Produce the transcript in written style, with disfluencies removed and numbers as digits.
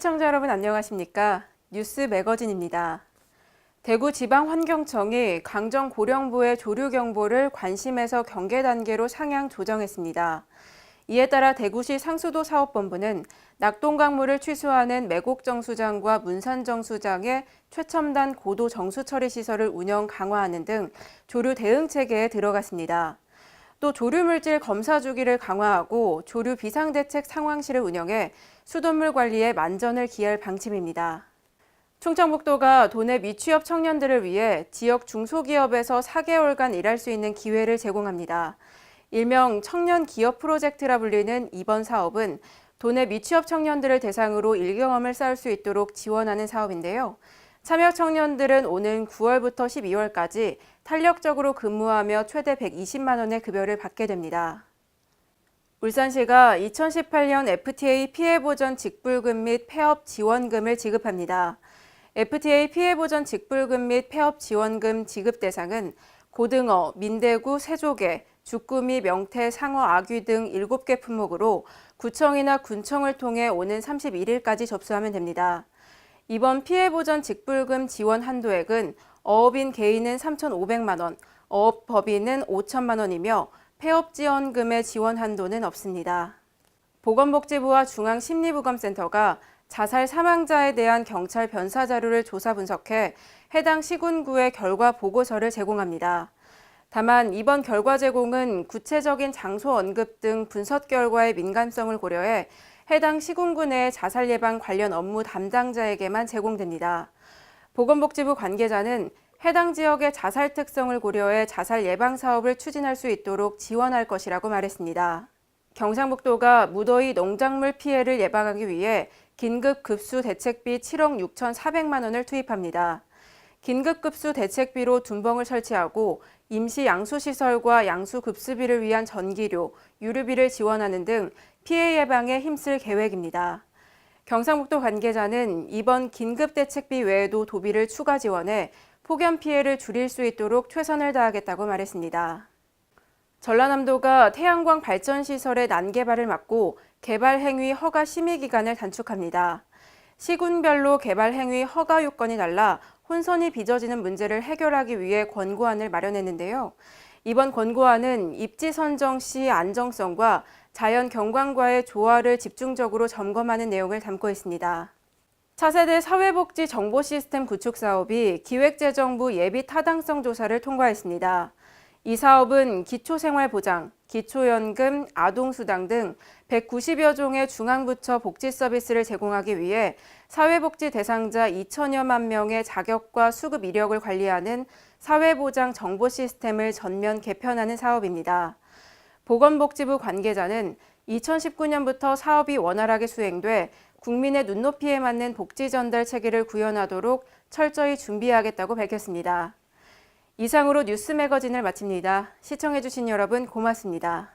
시청자 여러분 안녕하십니까? 뉴스 매거진입니다. 대구지방환경청이 강정고령부의 조류경보를 관심에서 경계 단계로 상향 조정했습니다. 이에 따라 대구시 상수도사업본부는 낙동강물을 취수하는 매곡정수장과 문산정수장의 최첨단 고도 정수처리 시설을 운영 강화하는 등 조류 대응 체계에 들어갔습니다. 또 조류물질 검사 주기를 강화하고 조류 비상대책 상황실을 운영해 수돗물 관리에 만전을 기할 방침입니다. 충청북도가 도내 미취업 청년들을 위해 지역 중소기업에서 4개월간 일할 수 있는 기회를 제공합니다. 일명 청년 기업 프로젝트라 불리는 이번 사업은 도내 미취업 청년들을 대상으로 일경험을 쌓을 수 있도록 지원하는 사업인데요. 참여 청년들은 오는 9월부터 12월까지 탄력적으로 근무하며 최대 120만 원의 급여를 받게 됩니다. 울산시가 2018년 FTA 피해보전 직불금 및 폐업 지원금을 지급합니다. FTA 피해보전 직불금 및 폐업 지원금 지급 대상은 고등어, 민대구, 새조개, 주꾸미, 명태, 상어, 아귀 등 7개 품목으로 구청이나 군청을 통해 오는 31일까지 접수하면 됩니다. 이번 피해보전 직불금 지원 한도액은 어업인 개인은 3,500만 원, 어업법인은 5천만 원이며 폐업지원금의 지원 한도는 없습니다. 보건복지부와 중앙심리부검센터가 자살 사망자에 대한 경찰 변사 자료를 조사 분석해 해당 시군구에 결과 보고서를 제공합니다. 다만 이번 결과 제공은 구체적인 장소 언급 등 분석 결과의 민감성을 고려해 해당 시군구 내 자살 예방 관련 업무 담당자에게만 제공됩니다. 보건복지부 관계자는 해당 지역의 자살 특성을 고려해 자살 예방 사업을 추진할 수 있도록 지원할 것이라고 말했습니다. 경상북도가 무더위 농작물 피해를 예방하기 위해 긴급급수 대책비 7억 6,400만 원을 투입합니다. 긴급급수 대책비로 둔벙을 설치하고 임시 양수시설과 양수급수비를 위한 전기료, 유류비를 지원하는 등 피해 예방에 힘쓸 계획입니다. 경상북도 관계자는 이번 긴급대책비 외에도 도비를 추가 지원해 폭염 피해를 줄일 수 있도록 최선을 다하겠다고 말했습니다. 전라남도가 태양광 발전시설의 난개발을 막고 개발 행위 허가 심의 기간을 단축합니다. 시군별로 개발 행위 허가 요건이 달라 혼선이 빚어지는 문제를 해결하기 위해 권고안을 마련했는데요. 이번 권고안은 입지 선정 시 안정성과 자연 경관과의 조화를 집중적으로 점검하는 내용을 담고 있습니다. 차세대 사회복지 정보시스템 구축 사업이 기획재정부 예비 타당성 조사를 통과했습니다. 이 사업은 기초생활보장, 기초연금, 아동수당 등 190여 종의 중앙부처 복지 서비스를 제공하기 위해 사회복지 대상자 2천여만 명의 자격과 수급 이력을 관리하는 사회보장 정보 시스템을 전면 개편하는 사업입니다. 보건복지부 관계자는 2019년부터 사업이 원활하게 수행돼 국민의 눈높이에 맞는 복지 전달 체계를 구현하도록 철저히 준비하겠다고 밝혔습니다. 이상으로 뉴스 매거진을 마칩니다. 시청해주신 여러분 고맙습니다.